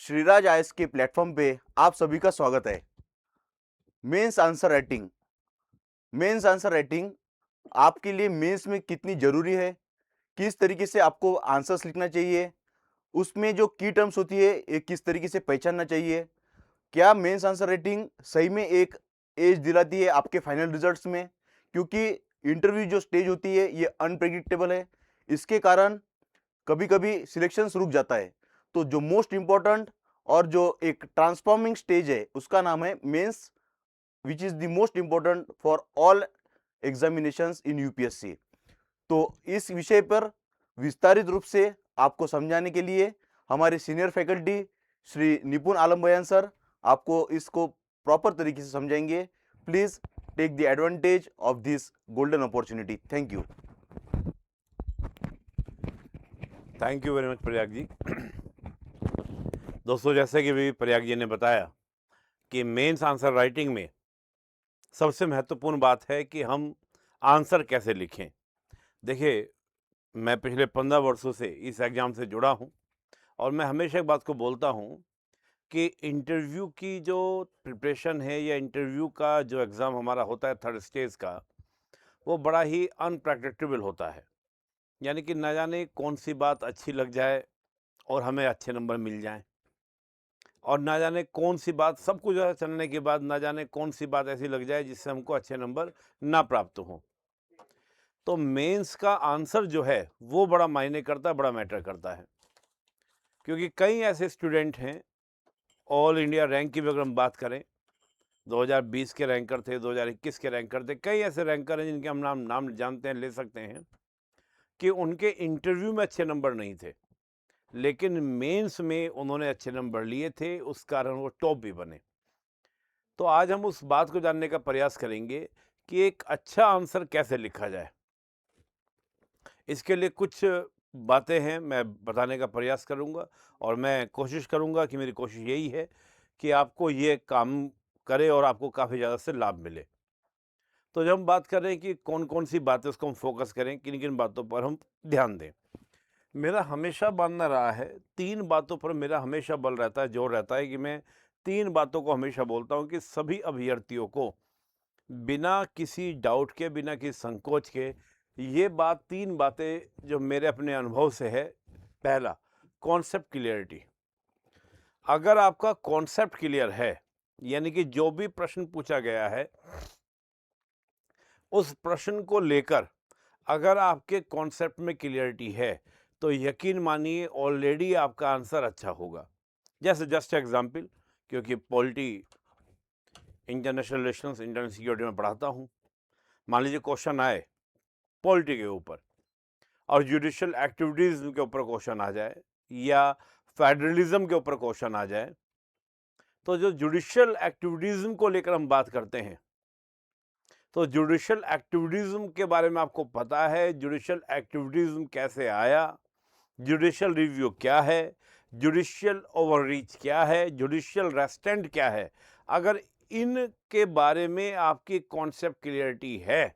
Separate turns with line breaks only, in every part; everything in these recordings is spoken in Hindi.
श्रीराज आईएएस के प्लेटफॉर्म पे आप सभी का स्वागत है। Mains answer writing. Mains answer writing आपके लिए मेंस में कितनी ज़रूरी है, किस तरीके से आपको आंसर्स लिखना चाहिए, उसमें जो की टर्म्स होती है ये किस तरीके से पहचानना चाहिए, क्या मेंस आंसर राइटिंग सही में एक एज दिलाती है आपके फाइनल रिजल्ट्स में, क्योंकि इंटरव्यू जो स्टेज होती है ये अनप्रेडिक्टेबल है। इसके कारण कभी कभी सिलेक्शंस रुक जाता है। तो जो मोस्ट इंपॉर्टेंट और जो एक ट्रांसफॉर्मिंग स्टेज है उसका नाम है mains, which is the most important for all examinations in UPSC. तो इस विषय पर विस्तारित रूप से आपको समझाने के लिए हमारे सीनियर फैकल्टी श्री निपुण आलम बयान सर आपको इसको प्रॉपर तरीके से समझाएंगे। Please take the advantage of this golden opportunity. Thank you.
Thank you very much Prayag ji. दोस्तों, जैसे कि भी प्रयाग जी ने बताया कि मेंस आंसर राइटिंग में सबसे महत्वपूर्ण बात है कि हम आंसर कैसे लिखें। देखिए, मैं पिछले 15 वर्षों से इस एग्ज़ाम से जुड़ा हूँ और मैं हमेशा एक बात को बोलता हूँ कि इंटरव्यू की जो प्रिपरेशन है या इंटरव्यू का जो एग्ज़ाम हमारा होता है थर्ड स्टेज का, वो बड़ा ही अनप्रेडिक्टेबल होता है। यानी कि ना जाने कौन-सी बात अच्छी लग जाए और हमें अच्छे नंबर मिल जाएँ। और ना जाने कौन-सी बात सब कुछ जो है चलने के बाद ना जाने कौन-सी बात ऐसी लग जाए जिससे हमको अच्छे नंबर ना प्राप्त हों। तो मेंस का आंसर जो है वो बड़ा मायने करता है, बड़ा मैटर करता है। क्योंकि कई ऐसे स्टूडेंट हैं, ऑल इंडिया रैंक की भी अगर हम बात करें, 2020 के रैंकर थे, 2021 के रैंकर थे, कई ऐसे रैंकर हैं जिनके हम नाम जानते हैं, ले सकते हैं, कि उनके इंटरव्यू में अच्छे नंबर नहीं थे। लेकिन मेंस में उन्होंने अच्छे नंबर लिए थे, उस कारण वो टॉप भी बने। तो आज हम उस बात को जानने का प्रयास करेंगे कि एक अच्छा आंसर कैसे लिखा जाए। इसके लिए कुछ बातें हैं, मैं बताने का प्रयास करूंगा और मैं कोशिश करूंगा कि मेरी कोशिश यही है कि आपको ये काम करे और आपको काफ़ी ज़्यादा से लाभ मिले। तो जब हम बात कर रहे हैं कि कौन-कौन सी बातें उसको हम फोकस करें, किन-किन बातों पर हम ध्यान दें। मेरा हमेशा मानना रहा है, 3 बातों पर मेरा हमेशा बल रहता है, जोर रहता है कि मैं 3 बातों को हमेशा बोलता हूँ कि सभी अभ्यर्थियों को बिना किसी डाउट के, बिना किसी संकोच के, ये 3 बातें जो मेरे अपने अनुभव से है। पहला, कॉन्सेप्ट क्लियरिटी। अगर आपका कॉन्सेप्ट क्लियर है, यानी कि जो भी प्रश्न पूछा गया है, उस प्रश्न को लेकर अगर आपके कॉन्सेप्ट में क्लियरिटी है, तो यकीन मानिए ऑलरेडी आपका आंसर अच्छा होगा। जैसे जस्ट एग्जांपल, क्योंकि polity, international relations, international security में पढ़ाता हूँ। मान लीजिए क्वेश्चन आए पॉलिटी के ऊपर और जुडिशियल एक्टिविटीज़ के ऊपर क्वेश्चन आ जाए या फेडरलिज्म के ऊपर क्वेश्चन आ जाए, तो जो जुडिशियल एक्टिविटीज़म को लेकर हम बात करते हैं, तो जुडिशियल एक्टिविटीज़म के बारे में आपको पता है, जुडिशियल एक्टिविटीज़म कैसे आया, जुडिशियल रिव्यू क्या है, जुडिशियल ओवररीच क्या है, जुडिशियल रेस्टेंट क्या है। अगर इनके बारे में आपकी कॉन्सेप्ट क्लियरिटी है,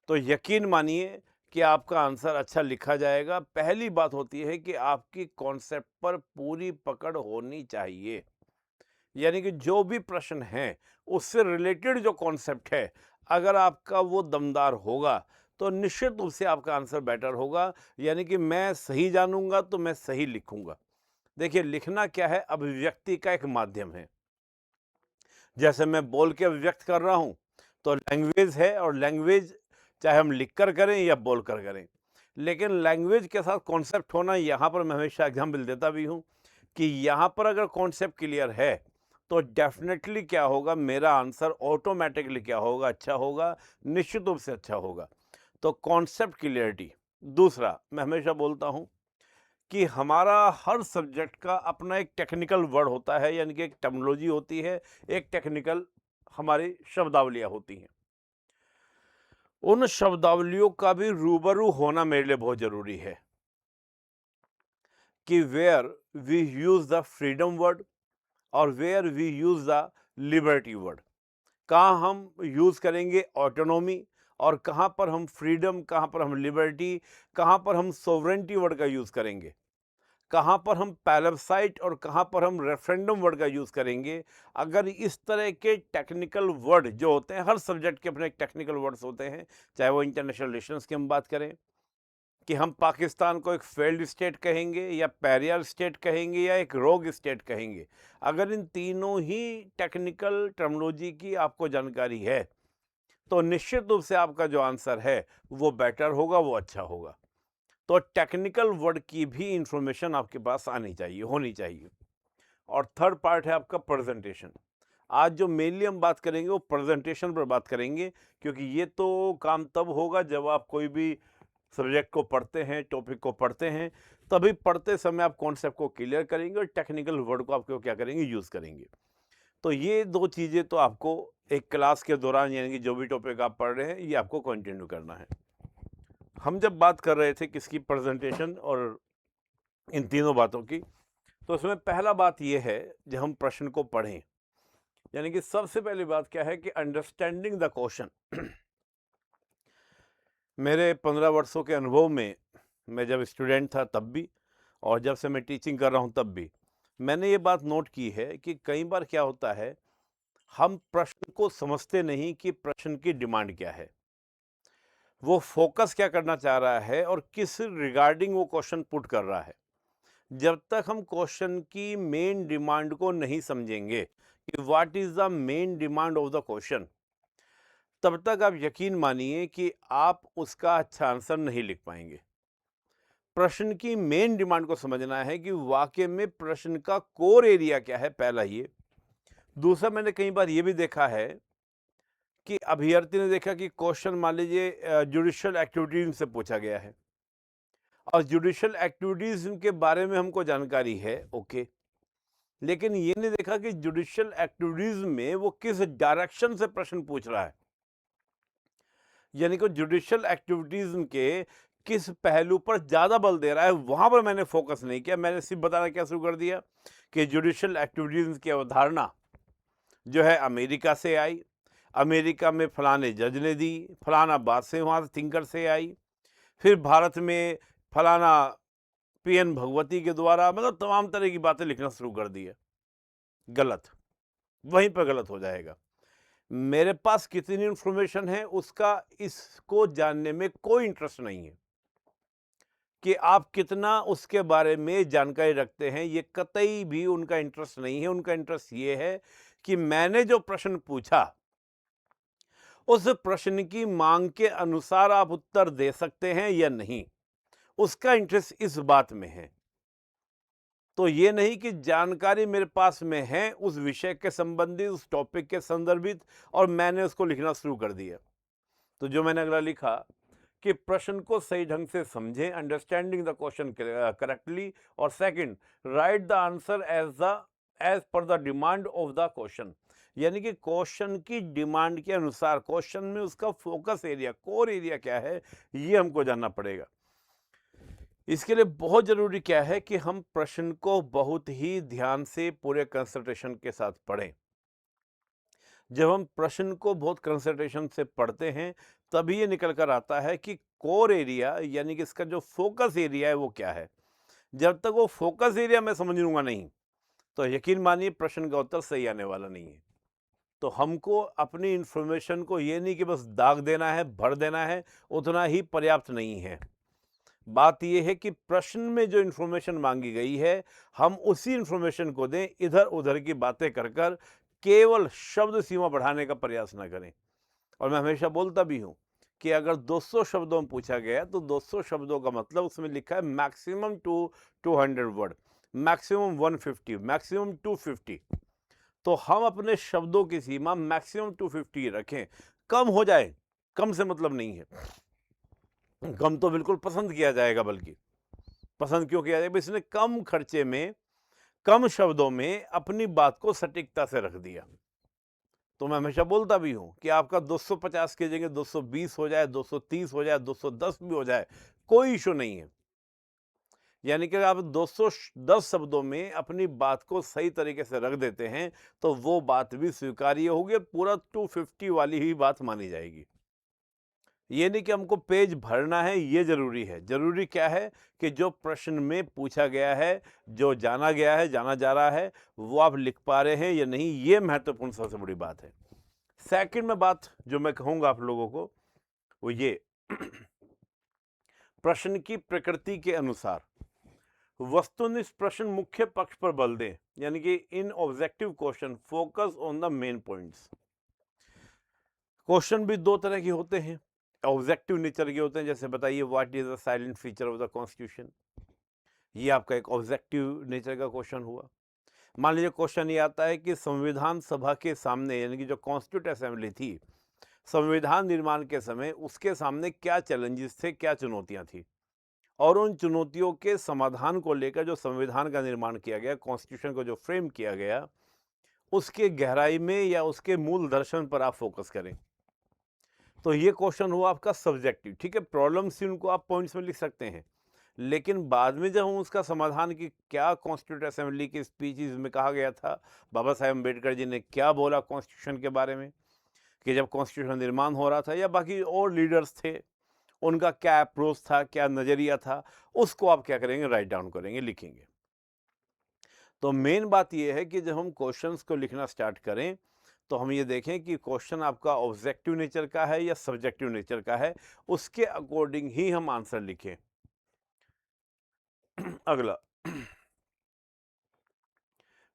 तो यकीन मानिए कि आपका आंसर अच्छा लिखा जाएगा। पहली बात होती है कि आपकी कॉन्सेप्ट पर पूरी पकड़ होनी चाहिए। यानी कि जो भी प्रश्न है, उससे रिलेटेड जो कॉन्सेप्ट है, अगर आपका वो दमदार होगा, तो निश्चित रूप से आपका आंसर बेटर होगा। यानी कि मैं सही जानूँगा, तो मैं सही लिखूँगा। देखिए, लिखना क्या है? अभिव्यक्ति का एक माध्यम है। जैसे मैं बोल के अभिव्यक्त कर रहा हूँ, तो लैंग्वेज है और लैंग्वेज चाहे हम लिख कर करें या बोल कर करें। लेकिन लैंग्वेज के साथ कॉन्सेप्ट होना, यहाँ पर मैं हमेशा एग्जाम्पल देता भी हूँ कि यहाँ पर अगर कॉन्सेप्ट क्लियर है, तो डेफिनेटली क्या होगा, मेरा आंसर ऑटोमेटिकली क्या होगा, अच्छा होगा, निश्चित रूप से अच्छा होगा। तो कॉन्सेप्ट क्लियरिटी। दूसरा, मैं हमेशा बोलता हूँ कि हमारा हर सब्जेक्ट का अपना एक टेक्निकल वर्ड होता है, यानी कि एक टर्मिनोलॉजी होती है, एक टेक्निकल हमारी शब्दावलियाँ होती हैं। उन शब्दावलियों का भी रूबरू होना मेरे लिए बहुत ज़रूरी है कि where we use the freedom word और where we use the liberty word. कहाँ हम यूज़ करेंगे ऑटोनॉमी और कहाँ पर हम फ्रीडम, कहाँ पर हम लिबर्टी, कहाँ पर हम सोवरेंटी वर्ड का यूज़ करेंगे। कहाँ पर हम पैलेब्साइट और कहाँ पर हम रेफरेंडम वर्ड का यूज़ करेंगे। अगर इस तरह के टेक्निकल वर्ड जो होते हैं, हर सब्जेक्ट के अपने टेक्निकल वर्ड्स होते हैं, चाहे वो इंटरनेशनल रिलेशंस की हम बात करें कि हम पाकिस्तान को एक फेल्ड स्टेट कहेंगे या पैरियर स्टेट कहेंगे या एक रोग स्टेट कहेंगे। अगर इन तीनों ही टेक्निकल टर्मिनोलॉजी की आपको जानकारी है, तो निश्चित रूप से आपका जो आंसर है वो बेटर होगा, वो अच्छा होगा। तो टेक्निकल वर्ड की भी इंफॉर्मेशन आपके पास आनी चाहिए, होनी चाहिए। और थर्ड पार्ट है आपका प्रेजेंटेशन। आज जो मेनली हम बात करेंगे वो प्रेजेंटेशन पर बात करेंगे, क्योंकि ये तो काम तब होगा जब आप कोई भी सब्जेक्ट को पढ़ते हैं, टॉपिक को पढ़ते हैं, तभी पढ़ते समय आप कॉन्सेप्ट को क्लियर करेंगे और टेक्निकल वर्ड को आपको क्या करेंगे, यूज़ करेंगे। तो ये दो चीज़ें तो आपको एक क्लास के दौरान, यानी कि जो भी टॉपिक आप पढ़ रहे हैं, ये आपको कंटिन्यू करना है। हम जब बात कर रहे थे किसकी, प्रेजेंटेशन और इन तीनों बातों की, तो उसमें पहला बात ये है, जब हम प्रश्न को पढ़ें, यानी कि सबसे पहली बात क्या है कि अंडरस्टैंडिंग द क्वेश्चन। मेरे 15 वर्षों के अनुभव में, मैं जब स्टूडेंट था तब भी और जब से मैं टीचिंग कर रहा हूँ तब भी, मैंने ये बात नोट की है कि कई बार क्या होता है, हम प्रश्न को समझते नहीं कि प्रश्न की डिमांड क्या है, वो फोकस क्या करना चाह रहा है और किस रिगार्डिंग वो क्वेश्चन पुट कर रहा है। जब तक हम क्वेश्चन की मेन डिमांड को नहीं समझेंगे कि what is the main demand of the question, तब तक आप यकीन मानिए कि आप उसका अच्छा आंसर नहीं लिख पाएंगे। प्रश्न की मेन डिमांड को समझना है कि वाकई में प्रश्न का कोर एरिया क्या है, पहला ये। दूसरा, मैंने कई बार ये भी देखा है कि अभ्यर्थी ने देखा कि क्वेश्चन मान लीजिए जुडिशियल एक्टिविटीज से पूछा गया है और जुडिशियल एक्टिविटीज के बारे में हमको जानकारी है, ओके, लेकिन ये नहीं देखा कि जुडिशियल एक्टिविटीज में वो किस डायरेक्शन से प्रश्न पूछ रहा है, यानी कि जुडिशियल एक्टिविटीज के किस पहलू पर ज़्यादा बल दे रहा है, वहाँ पर मैंने फोकस नहीं किया। मैंने सिर्फ बताना क्या शुरू कर दिया कि जुडिशियल एक्टिविटीज की अवधारणा जो है अमेरिका से आई, अमेरिका में फलाने जज ने दी, फलाना बात से वहाँ से थिंकर से आई, फिर भारत में फलाना पीएन भगवती के द्वारा, मतलब तमाम तरह की बातें लिखना शुरू कर दी है। गलत, वहीं पर गलत हो जाएगा। मेरे पास कितनी इंफॉर्मेशन है उसका इसको जानने में कोई इंटरेस्ट नहीं है कि आप कितना उसके बारे में जानकारी रखते हैं, ये कतई भी उनका इंटरेस्ट नहीं है। उनका इंटरेस्ट ये है कि मैंने जो प्रश्न पूछा उस प्रश्न की मांग के अनुसार आप उत्तर दे सकते हैं या नहीं, उसका इंटरेस्ट इस बात में है। तो ये नहीं कि जानकारी मेरे पास में है उस विषय के संबंधित, उस टॉपिक के संदर्भित, और मैंने उसको लिखना शुरू कर दिया। तो जो मैंने अगला लिखा कि प्रश्न को सही ढंग से समझें, अंडरस्टैंडिंग द क्वेश्चन करेक्टली, और second, write the answer as per the demand of the question, यानी कि क्वेश्चन की डिमांड के अनुसार क्वेश्चन में उसका फोकस एरिया, कोर एरिया क्या है, ये हमको जानना पड़ेगा। इसके लिए बहुत जरूरी क्या है कि हम प्रश्न को बहुत ही ध्यान से, पूरे कंसंट्रेशन के साथ पढ़ें। जब हम प्रश्न को बहुत कंसंट्रेशन से पढ़ते हैं, तभी ये निकल कर आता है कि कोर एरिया, यानी कि इसका जो फोकस एरिया है वो क्या है। जब तक वो फोकस एरिया मैं समझ लूंगा नहीं, तो यकीन मानिए प्रश्न का उत्तर सही आने वाला नहीं है। तो हमको अपनी इंफॉर्मेशन को ये नहीं कि बस दाग देना है, भर देना है, उतना ही पर्याप्त नहीं है। बात यह है कि प्रश्न में जो इंफॉर्मेशन मांगी गई है, हम उसी इंफॉर्मेशन को दें, इधर उधर की बातें कर कर केवल शब्द सीमा बढ़ाने का प्रयास ना करें। और मैं हमेशा बोलता भी हूं कि अगर 200 शब्दों में पूछा गया तो 200 शब्दों का मतलब उसमें लिखा है मैक्सिमम 200 वर्ड, मैक्सिमम 150, मैक्सिमम 250। तो हम अपने शब्दों की सीमा मैक्सिमम 250 रखें। कम हो जाए, कम से मतलब नहीं है, कम तो बिल्कुल पसंद किया जाएगा, बल्कि पसंद क्यों किया जाएगा, इसने कम खर्चे में, कम शब्दों में अपनी बात को सटीकता से रख दिया। तो मैं हमेशा बोलता भी हूं कि आपका 250 की जगह 220 हो जाए, 230 हो जाए, 210 भी हो जाए, कोई इशू नहीं है। यानी कि आप 210 शब्दों में अपनी बात को सही तरीके से रख देते हैं तो वो बात भी स्वीकार्य होगी, पूरा 250 वाली ही बात मानी जाएगी। ये नहीं कि हमको पेज भरना है, ये ज़रूरी है। ज़रूरी क्या है कि जो प्रश्न में पूछा गया है, जो जाना गया है, जाना जा रहा है, वो आप लिख पा रहे हैं या नहीं, ये महत्वपूर्ण सबसे बड़ी बात है। सेकंड में बात जो मैं कहूँगा आप लोगों को, वो ये प्रश्न की प्रकृति के अनुसार वस्तुनिष्ठ प्रश्न मुख्य पक्ष पर बल दें, यानी कि in objective question focus on the main points. Question भी दो तरह के होते हैं, ऑब्जेक्टिव नेचर के होते हैं, जैसे बताइए what is the silent feature of the constitution, ये आपका एक ऑब्जेक्टिव नेचर का क्वेश्चन हुआ। मान लीजिए क्वेश्चन ये आता है कि संविधान सभा के सामने, यानी कि जो कॉन्स्टिट्यूट असेंबली थी, संविधान निर्माण के समय उसके सामने क्या चैलेंजेस थे, क्या चुनौतियां थी, और उन चुनौतियों के समाधान को लेकर जो संविधान का निर्माण किया गया, कॉन्स्टिट्यूशन को जो फ्रेम किया गया, उसके गहराई में या उसके मूल दर्शन पर आप फोकस करें। तो ये क्वेश्चन हुआ आपका सब्जेक्टिव। ठीक है, प्रॉब्लम सी उनको आप पॉइंट्स में लिख सकते हैं, लेकिन बाद में जब हम उसका समाधान की क्या कॉन्स्टिट्यूट असेंबली की स्पीचेस में कहा गया था, बाबा साहेब अम्बेडकर जी ने क्या बोला कॉन्स्टिट्यूशन के बारे में, कि जब कॉन्स्टिट्यूशन निर्माण हो रहा था, या बाकी और लीडर्स थे, उनका क्या अप्रोच था, क्या नज़रिया था, उसको आप क्या करेंगे, राइट डाउन करेंगे, लिखेंगे। तो मेन बात यह है कि जब हम क्वेश्चंस को लिखना स्टार्ट करें, तो हम ये देखें कि क्वेश्चन आपका ऑब्जेक्टिव नेचर का है या सब्जेक्टिव नेचर का है, उसके अकॉर्डिंग ही हम आंसर लिखें। अगला,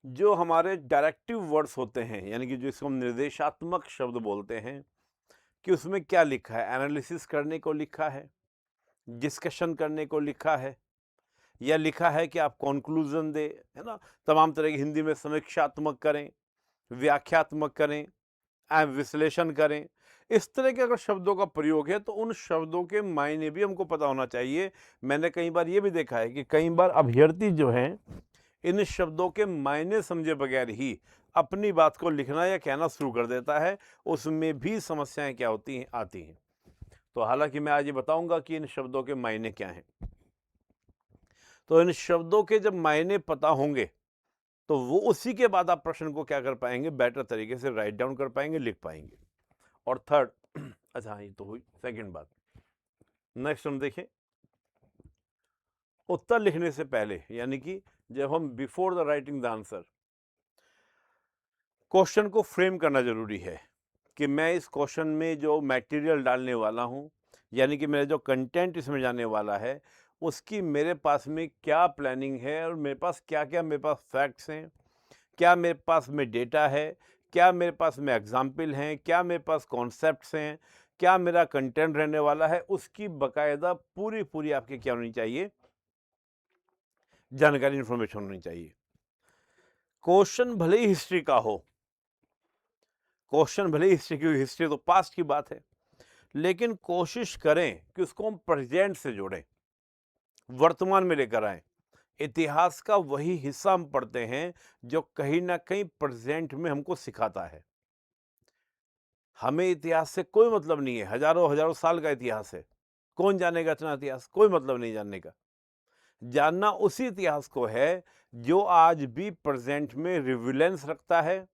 जो हमारे डायरेक्टिव वर्ड्स होते हैं, यानी कि जिसको हम निर्देशात्मक शब्द बोलते हैं, कि उसमें क्या लिखा है, एनालिसिस करने को लिखा है, डिस्कशन करने को लिखा है, या लिखा है कि आप कॉन्क्लूजन दे, है ना, तमाम तरह की हिंदी में समीक्षात्मक करें, व्याख्यात्मक करें, विश्लेषण करें। इस तरह के अगर शब्दों का प्रयोग है, तो उन शब्दों के मायने भी हमको पता होना चाहिए। मैंने कई बार ये भी देखा है कि कई बार अभ्यर्थी जो हैं, इन शब्दों के मायने समझे बगैर ही अपनी बात को लिखना या कहना शुरू कर देता है, उसमें भी समस्याएं क्या होती हैं, आती हैं। तो हालांकि मैं आज ये बताऊंगा कि इन शब्दों के मायने क्या हैं। तो इन शब्दों के जब मायने पता होंगे, तो वो उसी के बाद आप प्रश्न को क्या कर पाएंगे, बेटर तरीके से राइट डाउन कर पाएंगे, लिख पाएंगे। और थर्ड, अच्छा ये तो हुई सेकंड बात। नेक्स्ट हम देखें, उत्तर लिखने से पहले, यानी कि जब हम before the writing the answer, question को फ्रेम करना जरूरी है कि मैं इस क्वेश्चन में जो मटेरियल डालने वाला हूं, यानी कि मेरा जो कंटेंट इसमें जाने वाला है, उसकी मेरे पास में क्या प्लानिंग है, और मेरे पास क्या क्या मेरे पास फैक्ट्स हैं, क्या मेरे पास में डेटा है, क्या मेरे पास में एग्जाम्पल हैं, क्या मेरे पास कॉन्सेप्ट्स हैं, क्या मेरा कंटेंट रहने वाला है, उसकी बकायदा पूरी पूरी आपकी क्या होनी चाहिए, जानकारी, इंफॉर्मेशन होनी चाहिए। क्वेश्चन भले ही हिस्ट्री का हो, क्वेश्चन भले ही हिस्ट्री की, हिस्ट्री तो पास्ट की बात है, लेकिन कोशिश करें कि उसको हम प्रेजेंट से जोड़ें, वर्तमान में लेकर आए। इतिहास का वही हिस्सा हम पढ़ते हैं जो कहीं ना कहीं प्रेजेंट में हमको सिखाता है। हमें इतिहास से कोई मतलब नहीं है, हजारों हजारों साल का इतिहास है, कौन जानेगा इतना इतिहास, कोई मतलब नहीं जानने का। जानना उसी इतिहास को है जो आज भी प्रेजेंट में रिविलेंस रखता है,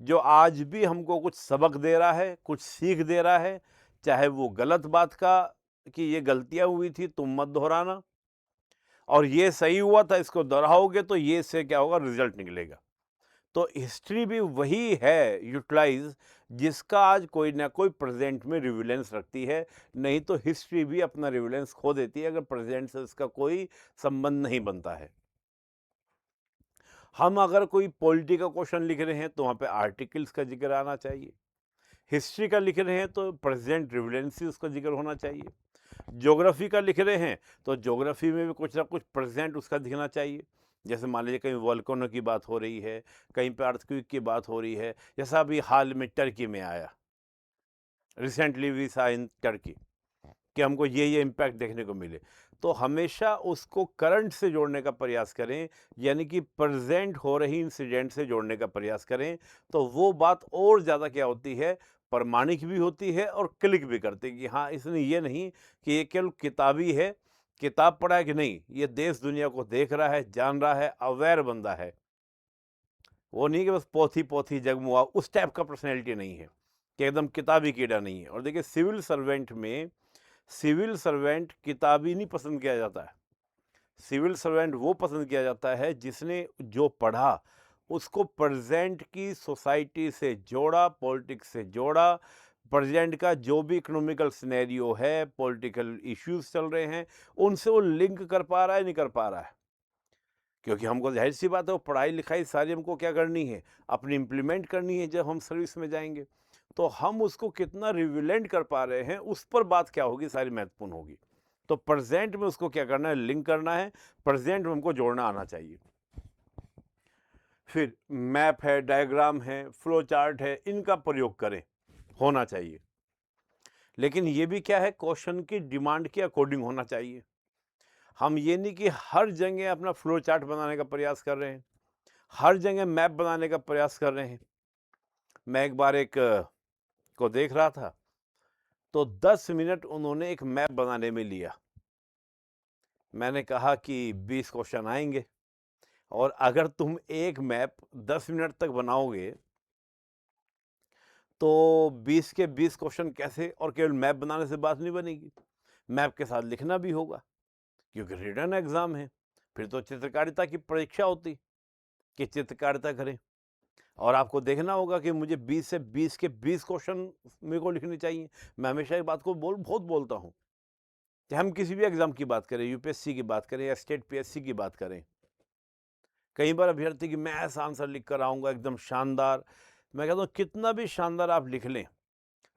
जो आज भी हमको कुछ सबक दे रहा है, कुछ सीख दे रहा है, चाहे वो गलत बात का कि ये गलतियां हुई थी तुम मत दोहराना, और ये सही हुआ था इसको दोहराओगे तो ये से क्या होगा, रिजल्ट निकलेगा। तो हिस्ट्री भी वही है यूटिलाइज, जिसका आज कोई ना कोई प्रेजेंट में रिविलेंस रखती है, नहीं तो हिस्ट्री भी अपना रिविलेंस खो देती है अगर प्रेजेंट से इसका कोई संबंध नहीं बनता है। हम अगर कोई पॉलिटी का क्वेश्चन लिख रहे हैं तो वहाँ पे आर्टिकल्स का जिक्र आना चाहिए, हिस्ट्री का लिख रहे हैं तो प्रेजेंट रिविलेंसी उसका जिक्र होना चाहिए, ज्योग्राफी का लिख रहे हैं तो ज्योग्राफी में भी कुछ ना कुछ प्रेजेंट उसका दिखना चाहिए। जैसे मान लीजिए कहीं वोल्केनो की बात हो रही है, कहीं पे अर्थक्वेक की बात हो रही है, जैसा अभी हाल में टर्की में आया, recently we saw in Turkey, कि हमको ये इम्पैक्ट देखने को मिले। तो हमेशा उसको करंट से जोड़ने का प्रयास करें, यानी कि प्रेजेंट हो रही इंसिडेंट से जोड़ने का प्रयास करें, तो वो बात और ज़्यादा क्या होती है, प्रामाणिक भी होती है और क्लिक भी करती है कि हाँ, इसने ये नहीं कि ये केवल किताबी है, किताब पढ़ा है कि नहीं, ये देश दुनिया को देख रहा है, जान रहा है, अवेयर बंदा है। वो नहीं कि बस पोथी पोथी जगमुआ, उस टाइप का पर्सनैलिटी नहीं है कि एकदम किताबी कीड़ा नहीं है। और देखिए सिविल सर्वेंट में सिविल सर्वेंट किताबी नहीं पसंद किया जाता है। सिविल सर्वेंट वो पसंद किया जाता है जिसने जो पढ़ा उसको प्रेजेंट की सोसाइटी से जोड़ा, पॉलिटिक्स से जोड़ा, प्रेजेंट का जो भी इकोनॉमिकल सिनेरियो है, पॉलिटिकल इश्यूज चल रहे हैं, उनसे वो लिंक कर पा रहा है, नहीं कर पा रहा है। क्योंकि हमको ज़ाहिर सी बात है वो पढ़ाई लिखाई सारी हमको क्या करनी है, अपनी इम्प्लीमेंट करनी है जब हम सर्विस में जाएंगे। तो हम उसको कितना रिविलेंट कर पा रहे हैं उस पर बात क्या होगी, सारी महत्वपूर्ण होगी। तो प्रेजेंट में उसको क्या करना है, लिंक करना है, प्रेजेंट में हमको जोड़ना आना चाहिए। फिर मैप है, डायग्राम है, फ्लो चार्ट है, इनका प्रयोग करें, होना चाहिए। लेकिन ये भी क्या है, क्वेश्चन की डिमांड के अकॉर्डिंग होना चाहिए। हम ये नहीं कि हर जगह अपना फ्लो चार्ट बनाने का प्रयास कर रहे हैं, हर जगह मैप बनाने का प्रयास कर रहे हैं। मैं एक बार को देख रहा था, तो 10 मिनट उन्होंने एक मैप बनाने में लिया। मैंने कहा कि 20 क्वेश्चन आएंगे और अगर तुम एक मैप 10 मिनट तक बनाओगे तो 20 के 20 क्वेश्चन कैसे, और केवल मैप बनाने से बात नहीं बनेगी, मैप के साथ लिखना भी होगा क्योंकि रिटन एग्जाम है। फिर तो चित्रकारिता की परीक्षा होती कि चित्रकारिता करें, और आपको देखना होगा कि मुझे 20 से 20 के 20 क्वेश्चन मेरे को लिखने चाहिए। मैं हमेशा एक बात को बहुत बोलता हूँ कि हम किसी भी एग्जाम की बात करें, यूपीएससी की बात करें या स्टेट पीएससी की बात करें, कई बार अभ्यर्थी कि मैं ऐसा आंसर लिख कर आऊँगा एकदम शानदार। मैं कहता हूँ कितना भी शानदार आप लिख लें,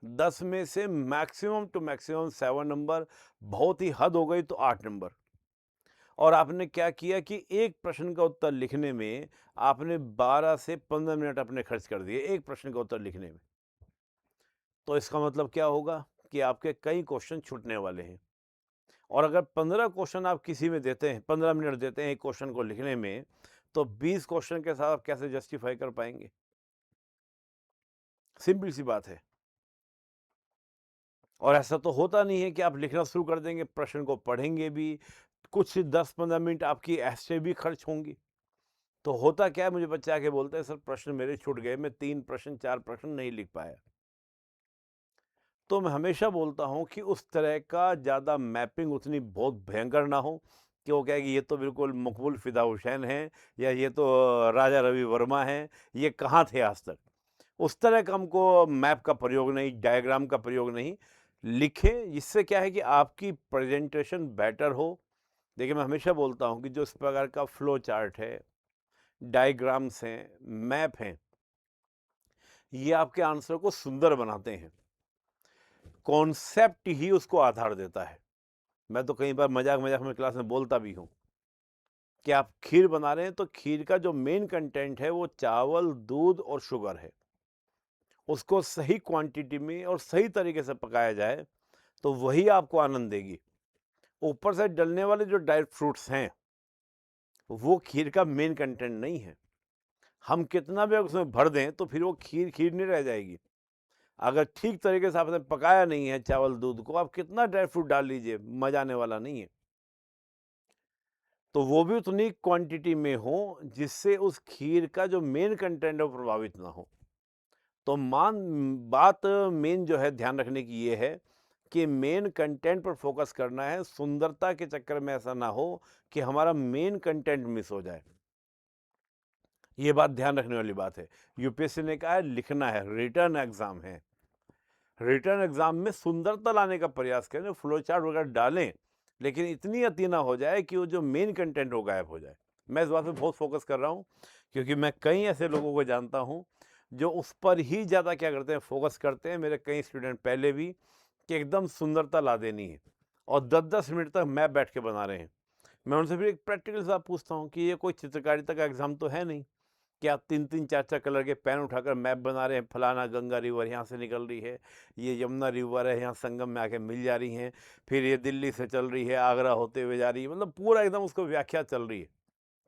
10 में से मैक्सिमम टू मैक्सिमम 7 नंबर, बहुत ही हद हो गई तो 8 नंबर। और आपने क्या किया कि एक प्रश्न का उत्तर लिखने में आपने 12 से 15 मिनट अपने खर्च कर दिए, एक प्रश्न का उत्तर लिखने में। तो इसका मतलब क्या होगा कि आपके कई क्वेश्चन छूटने वाले हैं। और अगर 15 क्वेश्चन आप किसी में देते हैं, 15 मिनट देते हैं एक क्वेश्चन को लिखने में, तो 20 क्वेश्चन के साथ आप कैसे जस्टिफाई कर पाएंगे? सिंपल सी बात है। और ऐसा तो होता नहीं है कि आप लिखना शुरू कर देंगे, प्रश्न को पढ़ेंगे भी, कुछ 10-15 मिनट आपकी ऐसे भी खर्च होंगी। तो होता क्या है, मुझे बच्चे आके बोलते हैं सर प्रश्न मेरे छूट गए, मैं 3 प्रश्न 4 प्रश्न नहीं लिख पाया। तो मैं हमेशा बोलता हूँ कि उस तरह का ज़्यादा मैपिंग उतनी बहुत भयंकर ना हो कि वो क्या है कि ये तो बिल्कुल मकबूल फ़िदा हुसैन हैं या ये तो राजा रवि वर्मा हैं, ये कहाँ थे आज तक। उस तरह का हमको मैप का प्रयोग नहीं, डायग्राम का प्रयोग नहीं, लिखें जिससे क्या है कि आपकी प्रेजेंटेशन बेटर हो। देखिए मैं हमेशा बोलता हूँ कि जो इस प्रकार का फ्लो चार्ट है, डायग्राम्स हैं, मैप हैं, ये आपके आंसर को सुंदर बनाते हैं। कॉन्सेप्ट ही उसको आधार देता है। मैं तो कई बार मजाक-मजाक में क्लास में बोलता भी हूँ कि आप खीर बना रहे हैं तो खीर का जो मेन कंटेंट है वो चावल, दूध और शुगर है। उसको सही क्वांटिटी में और सही तरीके से पकाया जाए तो वही आपको आनंद देगी। ऊपर से डलने वाले जो ड्राई फ्रूट्स हैं, वो खीर का मेन कंटेंट नहीं है। हम कितना भी उसमें भर दें तो फिर वो खीर खीर नहीं रह जाएगी। अगर ठीक तरीके से आपने पकाया नहीं है चावल दूध को, आप कितना ड्राई फ्रूट डाल लीजिए, मजा आने वाला नहीं है। तो वो भी उतनी क्वांटिटी में हो जिससे उस खीर का जो मेन कंटेंट है वो प्रभावित ना हो। तो बात मेन जो है ध्यान रखने की ये है कि मेन कंटेंट पर फोकस करना है, सुंदरता के चक्कर में ऐसा ना हो कि हमारा मेन कंटेंट मिस हो जाए। ये बात ध्यान रखने वाली बात है। यूपीएससी ने कहा है लिखना है, रिटर्न एग्जाम है। रिटर्न एग्जाम में सुंदरता लाने का प्रयास करें, फ्लो चार्ट वगैरह डालें, लेकिन इतनी अति ना हो जाए कि वो जो मेन कंटेंट हो गायब हो जाए। मैं इस बात पे बहुत फोकस कर रहा हूँ क्योंकि मैं कई ऐसे लोगों को जानता हूँ जो उस पर ही ज़्यादा क्या करते हैं, फोकस करते हैं। मेरे कई स्टूडेंट पहले भी कि एकदम सुंदरता ला देनी है और 10-10 मिनट तक मैप बैठ के बना रहे हैं। मैं उनसे फिर एक प्रैक्टिकल सा पूछता हूँ कि ये कोई चित्रकारिता का एग्जाम तो है नहीं कि आप 3-3 4-4 कलर के पेन उठाकर मैप बना रहे हैं, फलाना गंगा रिवर यहाँ से निकल रही है, ये यमुना रिवर है, यहाँ संगम में आके मिल जा रही हैं, फिर ये दिल्ली से चल रही है, आगरा होते हुए जा रही है, मतलब पूरा एकदम उसको व्याख्या चल रही है।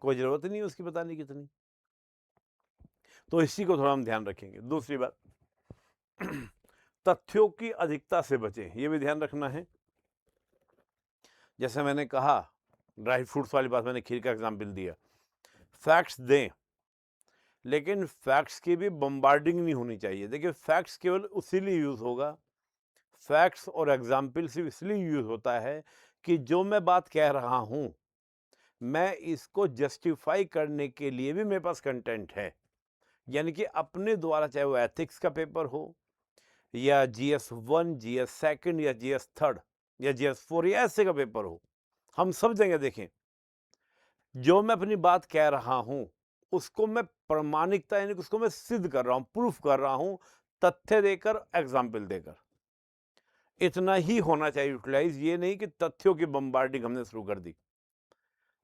कोई ज़रूरत ही नहीं है उसकी बताने की इतनी। तो इसी को थोड़ा हम ध्यान रखेंगे। दूसरी बात, तथ्यों की अधिकता से बचें, ये भी ध्यान रखना है। जैसे मैंने कहा, ड्राई फ्रूट्स वाली बात, मैंने खीर का एग्जाम्पल दिया। फैक्ट्स दें, लेकिन फैक्ट्स की भी बम्बार्डिंग नहीं होनी चाहिए। देखिए फैक्ट्स केवल उसीलिए यूज़ होगा, फैक्ट्स और एग्ज़ाम्पल सिर्फ़ इसलिए यूज़ होता है कि जो मैं बात कह रहा हूँ, मैं इसको जस्टिफ़ाई करने के लिए भी मेरे पास कंटेंट है। यानी कि अपने द्वारा, चाहे वो एथिक्स का पेपर हो या जीएस 1, जीएस 2 या जीएस 3 या जीएस 4 या ऐसे का पेपर हो, हम सब जगह देखें, जो मैं अपनी बात कह रहा हूँ, उसको मैं प्रामाणिकता यानी कि उसको मैं सिद्ध कर रहा हूँ, प्रूफ कर रहा हूँ, तथ्य देकर, एग्ज़ाम्पल देकर। इतना ही होना चाहिए यूटिलाइज़, ये नहीं कि तथ्यों की बम्बार्डिंग हमने शुरू कर दी,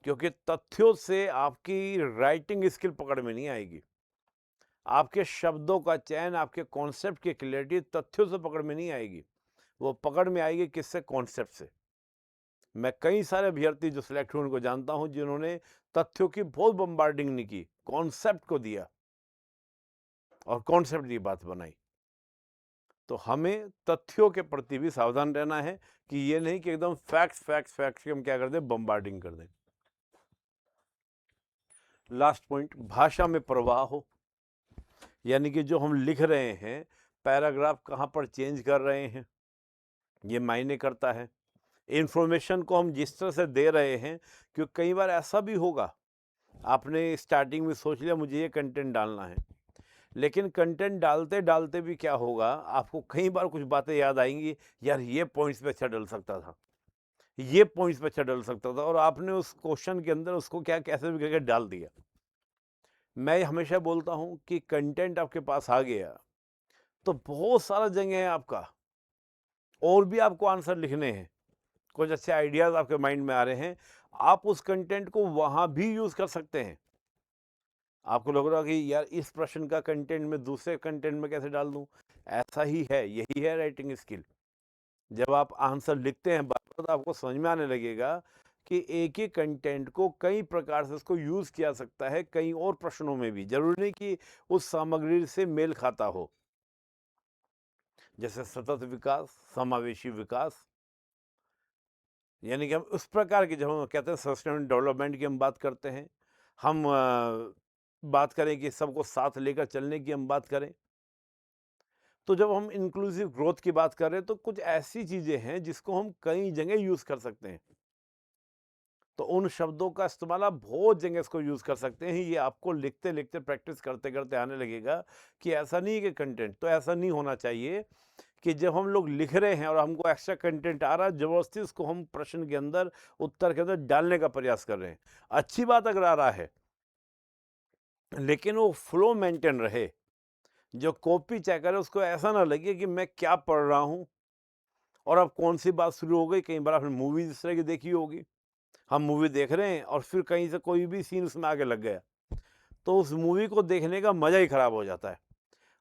क्योंकि तथ्यों से आपकी राइटिंग स्किल पकड़ में नहीं आएगी। आपके शब्दों का चयन, आपके कॉन्सेप्ट की क्लैरिटी तथ्यों से पकड़ में नहीं आएगी, वो पकड़ में आएगी किससे? कॉन्सेप्ट से। मैं कई सारे अभ्यर्थी जो सिलेक्ट हुए उनको जानता हूं जिन्होंने तथ्यों की बहुत बम्बार्डिंग नहीं की, कॉन्सेप्ट को दिया और कॉन्सेप्ट की बात बनाई। तो हमें तथ्यों के प्रति भी सावधान रहना है कि ये नहीं कि एकदम फैक्ट्स फैक्ट्स फैक्ट्स की हम क्या कर दें? बम्बार्डिंग कर दें। लास्ट पॉइंट, भाषा में प्रवाह हो, यानी कि जो हम लिख रहे हैं, पैराग्राफ कहाँ पर चेंज कर रहे हैं, ये मायने करता है। इन्फॉर्मेशन को हम जिस तरह से दे रहे हैं, क्योंकि कई बार ऐसा भी होगा, आपने स्टार्टिंग में सोच लिया मुझे ये कंटेंट डालना है, लेकिन कंटेंट डालते डालते भी क्या होगा, आपको कई बार कुछ बातें याद आएंगी, यार ये पॉइंट्स पे अच्छा डल सकता था, ये पॉइंट्स पे अच्छा डल सकता था, और आपने उस क्वेश्चन के अंदर उसको क्या कैसे भी करके डाल दिया। मैं हमेशा बोलता हूँ कि कंटेंट आपके पास आ गया तो बहुत सारा जगह है आपका, और भी आपको आंसर लिखने हैं, कुछ अच्छे आइडियाज़ आपके माइंड में आ रहे हैं, आप उस कंटेंट को वहाँ भी यूज़ कर सकते हैं। आपको लग रहा है कि यार इस प्रश्न का कंटेंट मैं दूसरे कंटेंट में कैसे डाल दूँ? ऐसा ही है, यही है राइटिंग स्किल। जब आप आंसर लिखते हैं बार-बार तो आपको समझ में आने लगेगा कि एक ही कंटेंट को कई प्रकार से उसको यूज़ किया सकता है, कई और प्रश्नों में भी। ज़रूरी नहीं कि उस सामग्री से मेल खाता हो। जैसे सतत विकास, समावेशी विकास, यानी कि हम उस प्रकार की, जब हम कहते हैं सस्टेनेबल डेवलपमेंट की हम बात करते हैं, हम बात करें कि सबको साथ लेकर चलने की हम बात करें, तो जब हम इंक्लूसिव ग्रोथ की बात कर रहे हैं तो कुछ ऐसी चीज़ें हैं जिसको हम कई जगह यूज़ कर सकते हैं। तो उन शब्दों का इस्तेमाल आप बहुत जगह इसको यूज़ कर सकते हैं। ये आपको लिखते-लिखते, प्रैक्टिस करते-करते आने लगेगा कि ऐसा नहीं है कि कंटेंट तो ऐसा नहीं होना चाहिए कि जब हम लोग लिख रहे हैं और हमको एक्स्ट्रा कंटेंट आ रहा है, ज़बरदस्ती उसको हम प्रश्न के अंदर, उत्तर के अंदर डालने का प्रयास कर रहे हैं। अच्छी बात अगर आ रहा है, लेकिन वो फ्लो मेंटेन रहे। जो कॉपी चेकर है उसको ऐसा ना लगे कि मैं क्या पढ़ रहा हूँ और अब कौन-सी बात शुरू हो गई। कई बार आपने मूवीज़ इस तरह की देखी होगी। हम मूवी देख रहे हैं और फिर कहीं से कोई भी सीन उसमें आगे लग गया, तो उस मूवी को देखने का मज़ा ही खराब हो जाता है।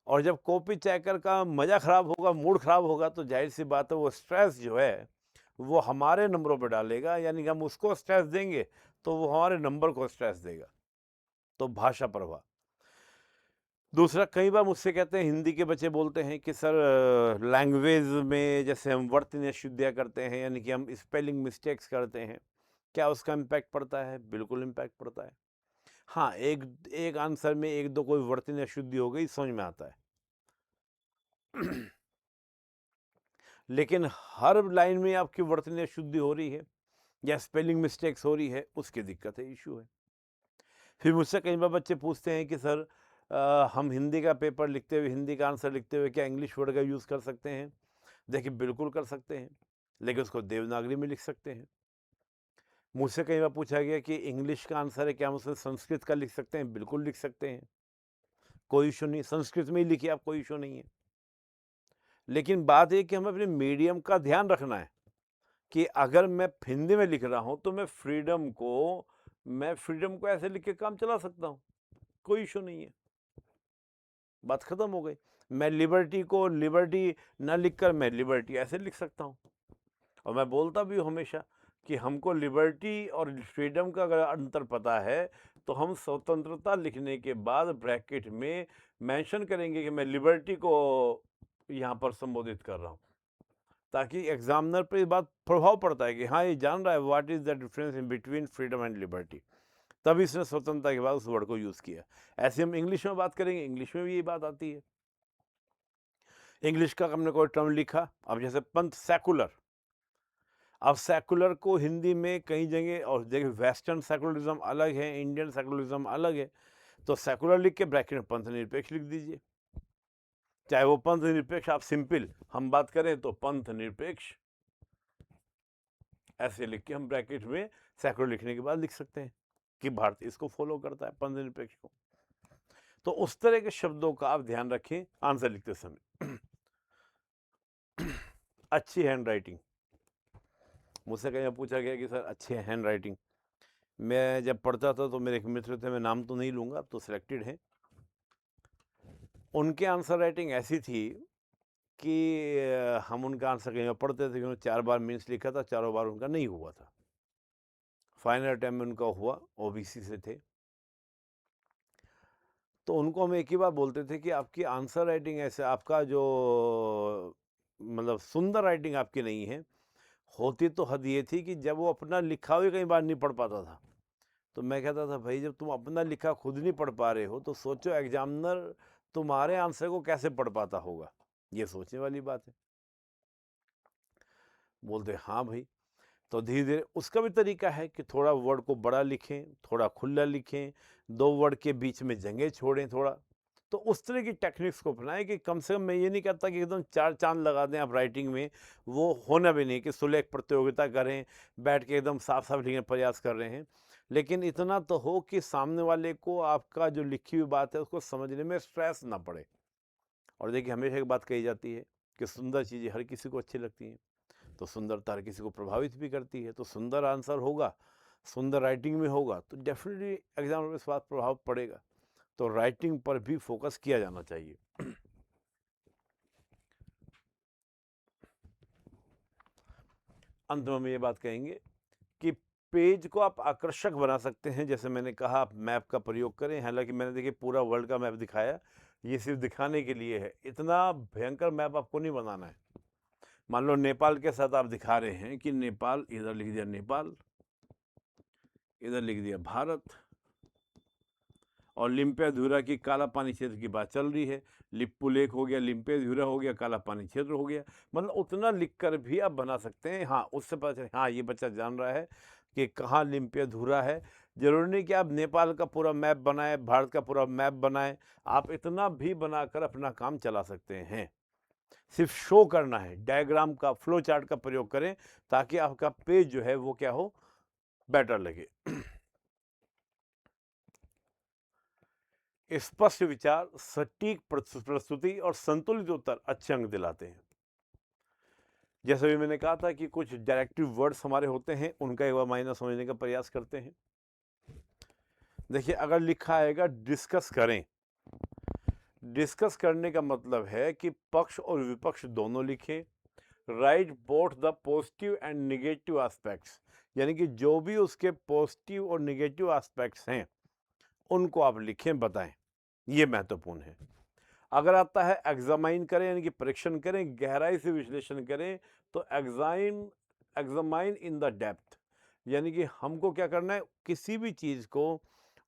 और जब कॉपी चेकर का मज़ा खराब होगा, मूड खराब होगा, तो ज़ाहिर-सी बात है वो स्ट्रेस जो है, वो हमारे नंबरों पे डालेगा, यानी कि हम उसको स्ट्रेस देंगे, तो वो हमारे नंबर को स्ट्रेस देगा। तो भाषा प्रवाह। दूसरा, कई बार मुझसे कहते हैं, हिंदी के बच्चे बोलते हैं कि सर लैंग्वेज में जैसे हम वर्तनी अशुद्धियाँ करते हैं, यानी कि हम स्पेलिंग मिस्टेक्स करते हैं, क्या उसका इम्पैक्ट पड़ता है? बिल्कुल इम्पैक्ट पड़ता है। हाँ, एक एक आंसर में 1-2 कोई वर्तनी अशुद्धि हो गई, समझ में आता है। लेकिन हर लाइन में आपकी वर्तनी अशुद्धि हो रही है या स्पेलिंग मिस्टेक्स हो रही है, उसकी दिक्कत है, इश्यू है। फिर मुझसे कई बार बच्चे पूछते हैं कि सर हम हिंदी का पेपर लिखते हुए, हिंदी का आंसर लिखते हुए क्या इंग्लिश वर्ड का यूज़ कर सकते हैं? देखिए बिल्कुल कर सकते हैं, लेकिन उसको देवनागरी में लिख सकते हैं। मुझसे कई बार पूछा गया कि इंग्लिश का आंसर है, क्या हम उसमें संस्कृत का लिख सकते हैं? बिल्कुल लिख सकते हैं, कोई इश्यू नहीं, संस्कृत में ही लिखिए आप, कोई इश्यू नहीं है। लेकिन बात ये कि हमें अपने मीडियम का ध्यान रखना है कि अगर मैं हिंदी में लिख रहा हूँ तो मैं फ्रीडम को ऐसे लिख के काम चला सकता हूँ, कोई इश्यू नहीं है, बात खत्म हो गई। मैं लिबर्टी को लिबर्टी ना लिखकर मैं लिबर्टी ऐसे लिख सकता हूँ। और मैं बोलता भी हूँ हमेशा कि हमको लिबर्टी और फ्रीडम का अगर अंतर पता है, तो हम स्वतंत्रता लिखने के बाद ब्रैकेट में मेंशन करेंगे कि मैं लिबर्टी को यहाँ पर संबोधित कर रहा हूँ, ताकि एग्जामिनर पे ये बात प्रभाव पड़ता है कि हाँ, ये जान रहा है what is the difference in between freedom and liberty. तब इसने स्वतंत्रता के बाद उस वर्ड को यूज़ किया। ऐसे हम इंग्लिश में बात करेंगे, इंग्लिश में भी ये बात आती है। इंग्लिश का हमने कोई टर्म लिखा, अब जैसे पंथ सेकुलर, अब सेकुलर को हिंदी में कई जगह, और देखिए वेस्टर्न सेकुलरिज्म अलग है, इंडियन सेकुलरिज्म अलग है, तो सेकुलर लिख के ब्रैकेट में पंथ निरपेक्ष लिख दीजिए। चाहे वो पंथ निरपेक्ष आप सिंपल हम बात करें तो पंथ निरपेक्ष ऐसे लिख के हम ब्रैकेट में सेकुलर लिखने के बाद लिख सकते हैं कि भारत इसको फॉलो करता है, पंथ निरपेक्ष को। तो उस तरह के शब्दों का आप ध्यान रखें आंसर लिखते समय। अच्छी हैंड राइटिंग, मुझसे कहीं पूछा गया कि सर अच्छी हैंड राइटिंग, मैं जब पढ़ता था तो मेरे एक मित्र थे, मैं नाम तो नहीं लूँगा, अब तो सिलेक्टेड हैं, उनके आंसर राइटिंग ऐसी थी कि हम उनका आंसर कहीं पढ़ते थे कि उन्होंने 4 बार मीन्स लिखा था, चारों बार उनका नहीं हुआ था। फाइनल अटेम्प्ट में उनका हुआ, ओबीसी से थे। तो उनको हम एक ही बात बोलते थे कि आपकी आंसर राइटिंग ऐसे, आपका जो मतलब सुंदर राइटिंग आपकी नहीं है। होती तो हद ये थी कि जब वो अपना लिखा हुआ कई बार नहीं पढ़ पाता था, तो मैं कहता था भाई जब तुम अपना लिखा खुद नहीं पढ़ पा रहे हो तो सोचो एग्जामिनर तुम्हारे आंसर को कैसे पढ़ पाता होगा, ये सोचने वाली बात है। बोलते हाँ भाई। तो धीरे धीरे उसका भी तरीका है कि थोड़ा वर्ड को बड़ा लिखें, थोड़ा खुला लिखें, 2 वर्ड के बीच में जगह छोड़ें थोड़ा। तो उस तरह की टेक्निक्स को अपनाएं कि कम से कम, मैं ये नहीं कहता कि एकदम 4 चांद लगा दें आप राइटिंग में, वो होना भी नहीं कि सुलेख प्रतियोगिता करें, बैठ के एकदम साफ-साफ लिखने का प्रयास कर रहे हैं। लेकिन इतना तो हो कि सामने वाले को आपका जो लिखी हुई बात है उसको समझने में स्ट्रेस ना पड़े। और देखिए हमेशा एक बात कही जाती है कि सुंदर चीज़ें हर किसी को अच्छी लगती हैं। तो सुंदरता हर किसी को प्रभावित भी करती है, तो सुंदर आंसर होगा, सुंदर राइटिंग में होगा तो डेफिनेटली एग्जाम में इस बात प्रभाव पड़ेगा। तो राइटिंग पर भी फोकस किया जाना चाहिए। अंत में हम ये बात कहेंगे कि पेज को आप आकर्षक बना सकते हैं। जैसे मैंने कहा आप मैप का प्रयोग करें, हालांकि मैंने देखिए पूरा वर्ल्ड का मैप दिखाया, ये सिर्फ दिखाने के लिए है, इतना भयंकर मैप आपको नहीं बनाना है। मान लो नेपाल के साथ आप दिखा रहे हैं कि नेपाल, इधर लिख दिया नेपाल, इधर लिख दिया भारत, और लिम्पियाधुरा की काला पानी क्षेत्र की बात चल रही है, लिप्पू लेक हो गया, लिम्पियाधुरा हो गया, काला पानी क्षेत्र हो गया, मतलब उतना लिखकर भी आप बना सकते हैं। हाँ, उससे पता चले हाँ ये बच्चा जान रहा है कि कहाँ लिम्पियाधुरा है। जरूरी नहीं कि आप नेपाल का पूरा मैप बनाएं, भारत का पूरा मैप बनाएं, आप इतना भी बनाकर अपना काम चला सकते हैं। सिर्फ शो करना है, डायग्राम का, फ्लो चार्ट का प्रयोग करें ताकि आपका पेज जो है वो क्या हो, बेटर लगे। स्पष्ट विचार, सटीक प्रस्तुति और संतुलित उत्तर अच्छे अंक दिलाते हैं। जैसे भी मैंने कहा था कि कुछ डायरेक्टिव वर्ड्स हमारे होते हैं, उनका एक बार मायना समझने का प्रयास करते हैं। देखिए अगर लिखा आएगा डिस्कस करें, डिस्कस करने का मतलब है कि पक्ष और विपक्ष दोनों लिखें। Right both the positive and negative aspects, यानी कि जो भी उसके पॉजिटिव और निगेटिव एस्पेक्ट्स हैं उनको आप लिखें, बताएं, ये महत्वपूर्ण है। अगर आता है एग्जामाइन करें, यानी कि परीक्षण करें, गहराई से विश्लेषण करें, तो एग्जामाइन इन द डेप्थ, यानी कि हमको क्या करना है, किसी भी चीज़ को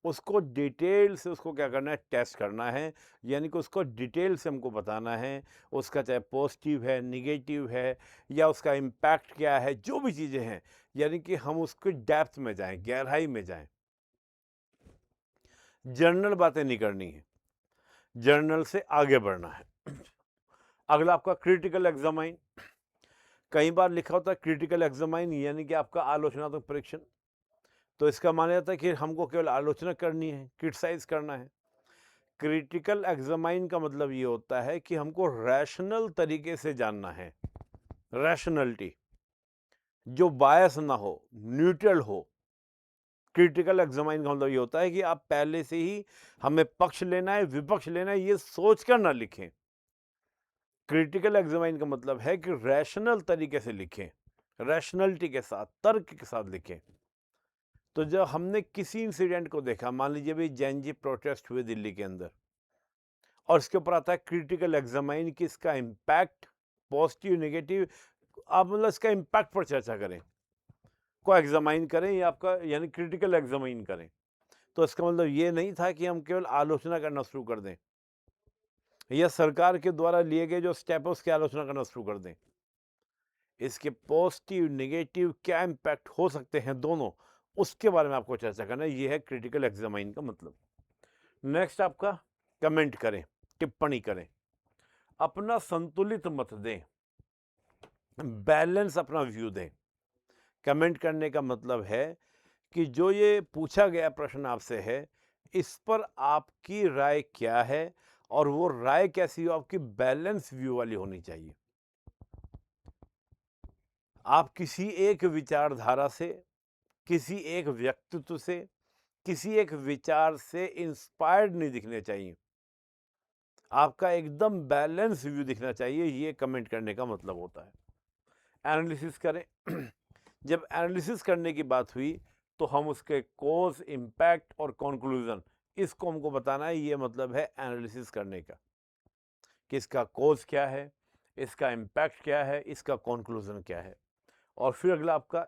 उसको डिटेल से उसको क्या करना है, टेस्ट करना है, यानी कि उसको डिटेल से हमको बताना है, उसका चाहे पॉजिटिव है, निगेटिव है, या उसका इम्पैक्ट क्या है, जो भी चीज़ें हैं, यानी कि हम उसके डेप्थ में जाएं, गहराई में जाएं। जनरल बातें नहीं करनी है, जर्नल से आगे बढ़ना है। अगला आपका क्रिटिकल एग्जामाइन, कई बार लिखा होता है क्रिटिकल एग्जामाइन यानी कि आपका आलोचनात्मक परीक्षण, तो इसका माना जाता है कि हमको केवल आलोचना करनी है, क्रिटिसाइज करना है। क्रिटिकल एग्जामाइन का मतलब ये होता है कि हमको रैशनल तरीके से जानना है, रैशनलिटी, जो बायस ना हो, न्यूट्रल हो। क्रिटिकल एग्जामाइन का मतलब ये होता है कि आप पहले से ही हमें पक्ष लेना है, विपक्ष लेना है, ये सोचकर ना लिखें। क्रिटिकल एग्जामाइन का मतलब है कि रैशनल तरीके से लिखें, रैशनलिटी के साथ, तर्क के साथ लिखें। तो जब हमने किसी इंसिडेंट को देखा, मान लीजिए भाई जैन जी प्रोटेस्ट हुए दिल्ली के अंदर, और इसके ऊपर आता है क्रिटिकल एग्जामाइन कि इसका इम्पैक्ट पॉजिटिव नेगेटिव, आप मतलब इसका इम्पैक्ट पर चर्चा करें, को एग्जामाइन करें, या आपका यानी क्रिटिकल एग्जामाइन करें। तो इसका मतलब ये नहीं था कि हम केवल आलोचना करना शुरू कर दें या सरकार के द्वारा लिए गए जो स्टेप है उसकी आलोचना करना शुरू कर दें। इसके पॉजिटिव नेगेटिव क्या इम्पैक्ट हो सकते हैं दोनों, उसके बारे में आपको चर्चा करना है। ये है क्रिटिकल एग्जामाइन का मतलब। नेक्स्ट आपका कमेंट करें, टिप्पणी करें, अपना संतुलित मत दें, बैलेंस अपना व्यू दें। कमेंट करने का मतलब है कि जो ये पूछा गया प्रश्न आपसे है, इस पर आपकी राय क्या है और वो राय कैसी हो, आपकी बैलेंस व्यू वाली होनी चाहिए। आप किसी एक विचारधारा से, किसी एक व्यक्तित्व से, किसी एक विचार से इंस्पायर्ड नहीं दिखने चाहिए। आपका एकदम बैलेंस व्यू दिखना चाहिए, ये कमेंट करने का मतलब होता है। एनालिसिस करें। जब एनालिसिस करने की बात हुई तो हम उसके कॉज, इम्पैक्ट और कंक्लूजन, इसको हमको बताना है। ये मतलब है एनालिसिस करने का कि इसका कॉज क्या है, इसका इम्पैक्ट क्या है, इसका कंक्लूजन क्या है। और फिर अगला आपका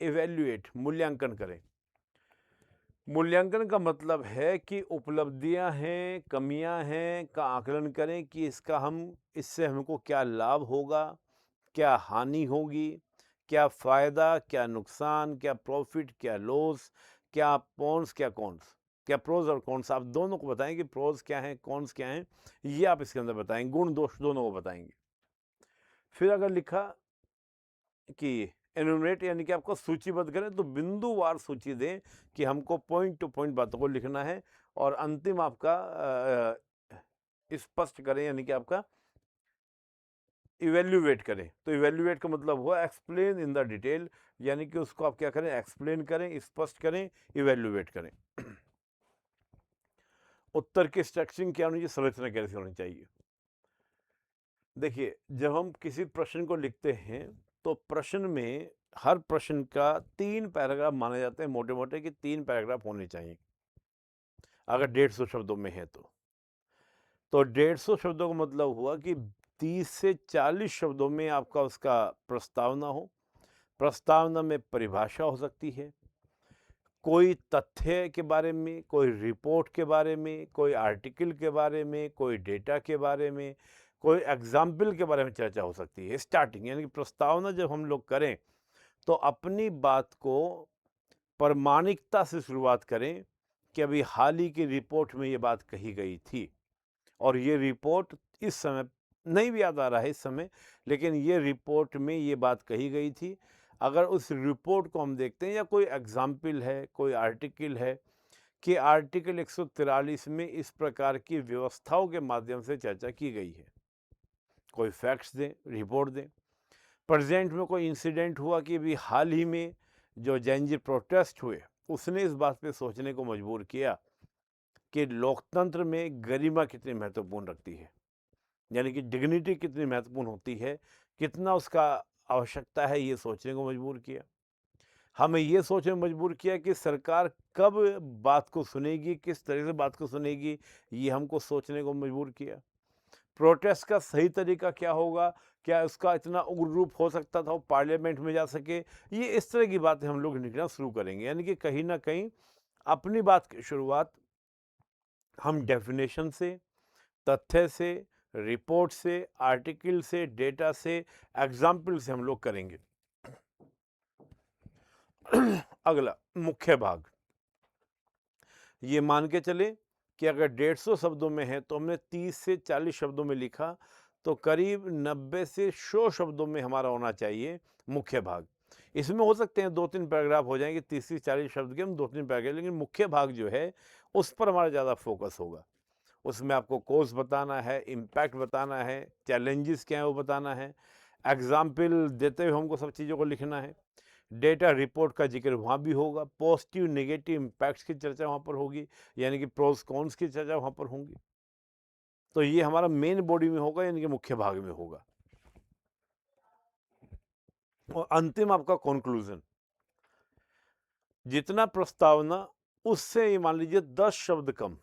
इवैल्यूएट, मूल्यांकन करें। मूल्यांकन का मतलब है कि उपलब्धियां हैं, कमियां हैं का आकलन करें कि इससे हमको क्या लाभ होगा, क्या हानि होगी, क्या फ़ायदा, क्या नुकसान, क्या प्रॉफिट, क्या लॉस, क्या पॉन्स, क्या कॉन्स, क्या प्रोज और कॉन्स। आप दोनों को बताएं कि प्रोज क्या हैं, कॉन्स क्या हैं, ये आप इसके अंदर बताएंगे, गुण दोष दोनों को बताएंगे। फिर अगर लिखा कि एनुमरेट यानी कि आपको सूचीबद्ध करें, तो बिंदुवार सूची दें कि हमको पॉइंट टू पॉइंट बातों को लिखना है। और अंतिम आपका स्पष्ट करें यानी कि आपका इवेल्युएट करें। तो इवेल्युएट का मतलब हुआ एक्सप्लेन इन द डिटेल, यानी कि उसको आप क्या करें, एक्सप्लेन करें, स्पष्ट करें, इवेल्युएट करें। उत्तर की स्ट्रक्चरिंग क्या होनी चाहिए, संरचना कैसे होनी चाहिए। देखिए, जब हम किसी प्रश्न को लिखते हैं तो प्रश्न में हर प्रश्न का 3 पैराग्राफ माने जाते हैं, मोटे मोटे कि 3 पैराग्राफ होने चाहिए अगर 150 शब्दों में है तो 150 शब्दों का मतलब हुआ कि 30 से 40 शब्दों में आपका उसका प्रस्तावना हो। प्रस्तावना में परिभाषा हो सकती है, कोई तथ्य के बारे में, कोई रिपोर्ट के बारे में, कोई आर्टिकल के बारे में, कोई डेटा के बारे में, कोई एग्जाम्पल के बारे में चर्चा हो सकती है। स्टार्टिंग यानी कि प्रस्तावना जब हम लोग करें तो अपनी बात को प्रामाणिकता से शुरुआत करें कि अभी हाल ही की रिपोर्ट में ये बात कही गई थी और ये रिपोर्ट इस समय नहीं भी याद आ रहा है इस समय, लेकिन ये रिपोर्ट में ये बात कही गई थी। अगर उस रिपोर्ट को हम देखते हैं या कोई एग्जाम्पल है, कोई आर्टिकल है कि आर्टिकल 143 में इस प्रकार की व्यवस्थाओं के माध्यम से चर्चा की गई है, कोई फैक्ट्स दें, रिपोर्ट दें। प्रेजेंट में कोई इंसिडेंट हुआ कि अभी हाल ही में जो जैन प्रोटेस्ट हुए, उसने इस बात पे सोचने को मजबूर किया कि लोकतंत्र में गरिमा कितनी महत्वपूर्ण रखती है, यानी कि डिग्निटी कितनी महत्वपूर्ण होती है, कितना उसका आवश्यकता है, ये सोचने को मजबूर किया। हमें ये सोचने में मजबूर किया कि सरकार कब बात को सुनेगी, किस तरह से बात को सुनेगी, ये हमको सोचने को मजबूर किया। प्रोटेस्ट का सही तरीका क्या होगा, क्या उसका इतना उग्र रूप हो सकता था वो पार्लियामेंट में जा सके, ये इस तरह की बातें हम लोग लिखना शुरू करेंगे। यानी कि कहीं ना कहीं अपनी बात की शुरुआत हम डेफिनेशन से, तथ्य से, रिपोर्ट से, आर्टिकल से, डेटा से, एग्जाम्पल से हम लोग करेंगे। अगला मुख्य भाग, ये मान के चले कि अगर 150 शब्दों में है तो हमने 30 से 40 शब्दों में लिखा, तो करीब 90 से 100 शब्दों में हमारा होना चाहिए मुख्य भाग। इसमें हो सकते हैं 2-3 पैराग्राफ हो जाएंगे, 30 से 40 शब्द के हम 2-3 पैराग्राफ, लेकिन मुख्य भाग जो है उस पर हमारा ज़्यादा फोकस होगा। उसमें आपको कोर्स बताना है, इम्पैक्ट बताना है, चैलेंजेस क्या है वो बताना है, एग्जाम्पल देते हुए हमको सब चीज़ों को लिखना है। डेटा रिपोर्ट का जिक्र वहाँ भी होगा, पॉजिटिव नेगेटिव इम्पैक्ट्स की चर्चा वहाँ पर होगी, यानी कि प्रोस कॉन्स की चर्चा वहाँ पर होंगी। तो ये हमारा मेन बॉडी में होगा, यानी कि मुख्य भाग में होगा। और अंतिम आपका कंक्लूजन, जितना प्रस्तावना उससे ये मान लीजिए 10 शब्द कम,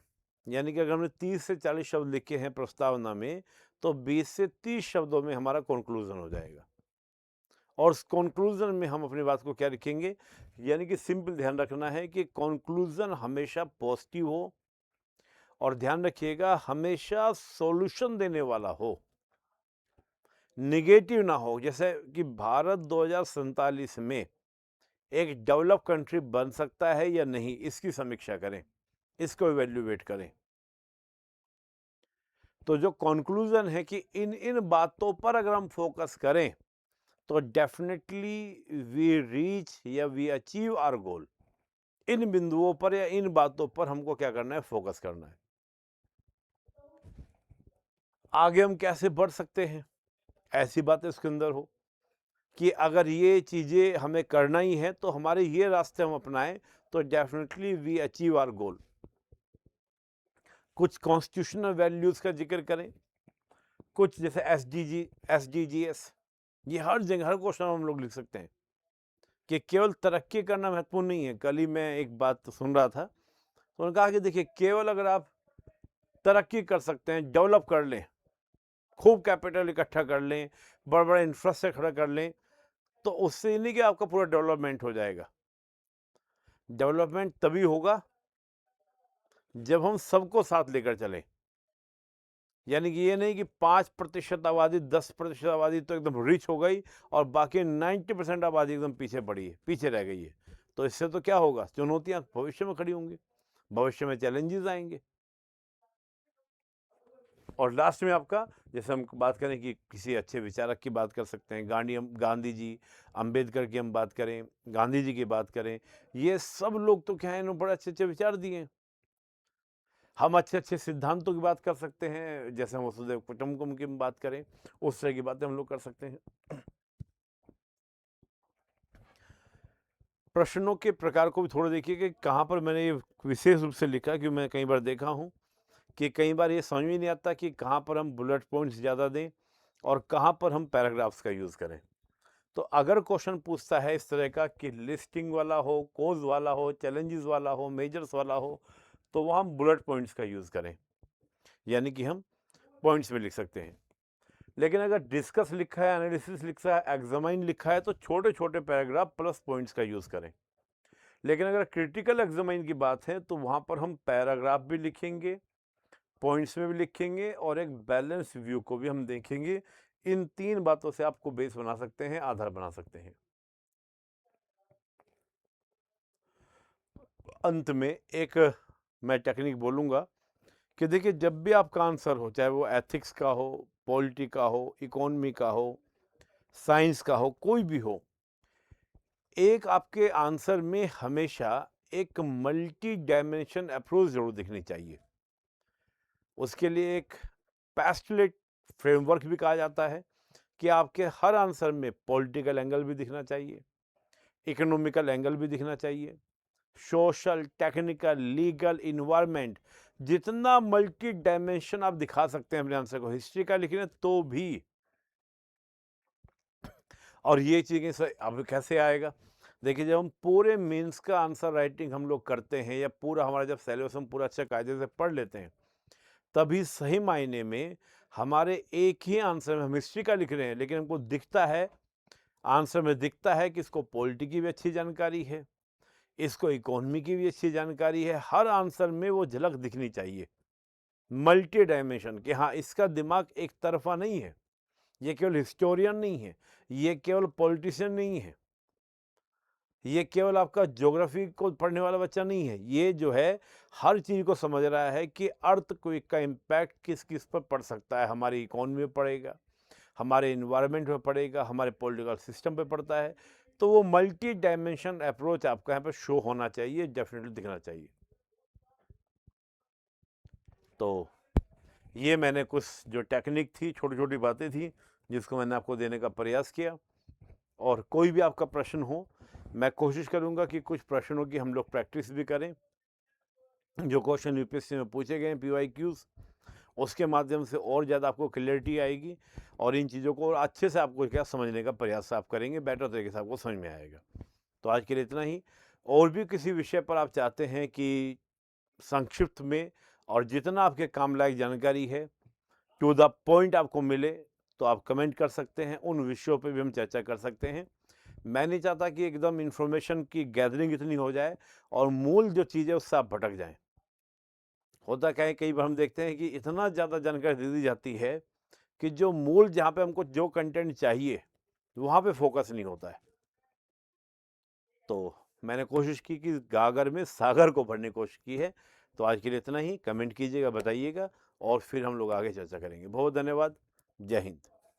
यानी कि अगर हमने 30 से 40 शब्द लिखे हैं प्रस्तावना में, तो 20 से 30 शब्दों में हमारा कंक्लूजन हो जाएगा। और उस कंक्लूजन में हम अपनी बात को क्या लिखेंगे, यानी कि सिंपल ध्यान रखना है कि कंक्लूजन हमेशा पॉजिटिव हो और ध्यान रखिएगा हमेशा सॉल्यूशन देने वाला हो, नेगेटिव ना हो। जैसे कि भारत 2047 में एक डेवलप कंट्री बन सकता है या नहीं, इसकी समीक्षा करें, इसको इवैल्यूएट करें। तो जो कंक्लूजन है कि इन बातों पर अगर हम फोकस करें तो डेफिनेटली वी रीच या वी अचीव आवर गोल। इन बिंदुओं पर या इन बातों पर हमको क्या करना है, फोकस करना है। आगे हम कैसे बढ़ सकते हैं, ऐसी बातें उसके अंदर हो कि अगर ये चीजें हमें करना ही है तो हमारे ये रास्ते हम अपनाएं तो definitely we achieve our goal. कुछ कॉन्स्टिट्यूशनल वैल्यूज का जिक्र करें, कुछ जैसे SDGs, ये हर जगह हर क्वेश्चन हम लोग लिख सकते हैं कि केवल तरक्की करना महत्वपूर्ण नहीं है। कल ही मैं एक बात सुन रहा था, तो उन्होंने कहा कि देखिए केवल अगर आप तरक्की कर सकते हैं, डेवलप कर लें, खूब कैपिटल इकट्ठा कर लें, बड़ा बड़ा इंफ्रास्ट्रक्चर खड़ा कर लें, तो उससे ही नहीं कि आपका पूरा डेवलपमेंट हो जाएगा। डेवलपमेंट तभी होगा जब हम सबको साथ लेकर चलें। यानी कि ये नहीं कि 5% आबादी, 10% आबादी तो एकदम रिच हो गई और बाकी 90% आबादी एकदम पीछे पड़ी है, पीछे रह गई है। तो इससे तो क्या होगा, चुनौतियां भविष्य में खड़ी होंगी, भविष्य में चैलेंजेस आएंगे। और लास्ट में आपका, जैसे हम बात करें कि किसी अच्छे विचारक की बात कर सकते हैं, गांधी जी, अंबेडकर की हम बात करें, गांधी जी की बात करें, ये सब लोग तो क्या है, इन्होंने बड़े अच्छे अच्छे विचार दिए हैं। हम अच्छे अच्छे सिद्धांतों की बात कर सकते हैं, जैसे हम वसुधैव कुटुंबकम की बात करें, उस तरह की बातें हम लोग कर सकते हैं। प्रश्नों के प्रकार को भी थोड़ा देखिए कि कहाँ पर मैंने ये विशेष रूप से लिखा, कि मैं कई बार देखा हूँ कि कई बार ये समझ में नहीं आता कि कहाँ पर हम बुलेट पॉइंट्स ज़्यादा दें और कहाँ पर हम पैराग्राफ्स का यूज़ करें। तो अगर क्वेश्चन पूछता है इस तरह का कि लिस्टिंग वाला हो, कोज वाला हो, चैलेंजेस वाला हो, मेजर्स वाला हो, तो वहाँ हम बुलेट पॉइंट्स का यूज़ करें, यानी कि हम पॉइंट्स में लिख सकते हैं। लेकिन अगर डिस्कस लिखा है, एनालिसिस लिखा है, एग्जामाइन लिखा है, तो छोटे छोटे पैराग्राफ प्लस पॉइंट्स का यूज़ करें। लेकिन अगर क्रिटिकल एग्जामाइन की बात है तो वहाँ पर हम पैराग्राफ भी लिखेंगे, पॉइंट्स में भी लिखेंगे और एक बैलेंस व्यू को भी हम देखेंगे। इन 3 बातों से आपको बेस बना सकते हैं, आधार बना सकते हैं। अंत में एक मैं टेक्निक बोलूँगा कि देखिए जब भी आपका आंसर हो, चाहे वो एथिक्स का हो, पॉलिटी का हो, इकोनॉमी का हो, साइंस का हो, कोई भी हो, एक आपके आंसर में हमेशा एक मल्टी डायमेंशन अप्रोच जरूर दिखनी चाहिए। उसके लिए एक पैस्टलेट फ्रेमवर्क भी कहा जाता है कि आपके हर आंसर में पॉलिटिकल एंगल भी दिखना चाहिए, इकोनॉमिकल एंगल भी दिखना चाहिए, सोशल, टेक्निकल, लीगल, इन्वायरमेंट, जितना मल्टी डायमेंशन आप दिखा सकते हैं अपने आंसर को। हिस्ट्री का लिख रहे हैं तो भी, और ये चीज़ें अब कैसे आएगा, देखिए जब हम पूरे मेंस का आंसर राइटिंग हम लोग करते हैं या पूरा हमारा जब सिलेबस हम पूरा अच्छा कायदे से पढ़ लेते हैं, तभी सही मायने में हमारे एक ही आंसर में, हम हिस्ट्री का लिख रहे हैं लेकिन हमको दिखता है, आंसर में दिखता है कि इसको पॉलिटी की भी अच्छी जानकारी है, इसको इकोनॉमी की भी अच्छी जानकारी है। हर आंसर में वो झलक दिखनी चाहिए, मल्टी डायमेंशन, कि हाँ इसका दिमाग एक तरफा नहीं है, ये केवल हिस्टोरियन नहीं है, ये केवल पॉलिटिशियन नहीं है, ये केवल आपका ज्योग्राफी को पढ़ने वाला बच्चा नहीं है, ये जो है हर चीज़ को समझ रहा है कि अर्थक्वेक का इम्पैक्ट किस किस पर पड़ सकता है। हमारी इकोनॉमी में पड़ेगा, हमारे इन्वायरमेंट में पड़ेगा, हमारे पॉलिटिकल सिस्टम पे पड़ता है। तो वो मल्टी डायमेंशन अप्रोच आपका यहाँ पर शो होना चाहिए, डेफिनेटली दिखना चाहिए। तो ये मैंने कुछ जो टेक्निक थी, छोटी छोटी बातें थी, जिसको मैंने आपको देने का प्रयास किया। और कोई भी आपका प्रश्न हो, मैं कोशिश करूंगा कि कुछ प्रश्नों की हम लोग प्रैक्टिस भी करें, जो क्वेश्चन यूपीएससी में पूछे गए हैं, PYQs, उसके माध्यम से और ज़्यादा आपको क्लियरिटी आएगी और इन चीज़ों को और अच्छे से आपको क्या समझने का प्रयास आप करेंगे, बेटर तरीके से आपको समझ में आएगा। तो आज के लिए इतना ही। और भी किसी विषय पर आप चाहते हैं कि संक्षिप्त में और जितना आपके काम लायक जानकारी है, टू द पॉइंट आपको मिले, तो आप कमेंट कर सकते हैं, उन विषयों पे भी हम चर्चा कर सकते हैं। मैं नहीं चाहता कि एकदम इन्फॉर्मेशन की गैदरिंग इतनी हो जाए और मूल जो चीज़ है उससे आप भटक जाएँ। होता क्या है, कई बार हम देखते हैं कि इतना ज़्यादा जानकारी दे दी जाती है कि जो मूल जहाँ पे हमको जो कंटेंट चाहिए, वहाँ पे फ़ोकस नहीं होता है। तो मैंने कोशिश की कि गागर में सागर को भरने की कोशिश की है। तो आज के लिए इतना ही। कमेंट कीजिएगा, बताइएगा और फिर हम लोग आगे चर्चा करेंगे। बहुत धन्यवाद। जय हिंद।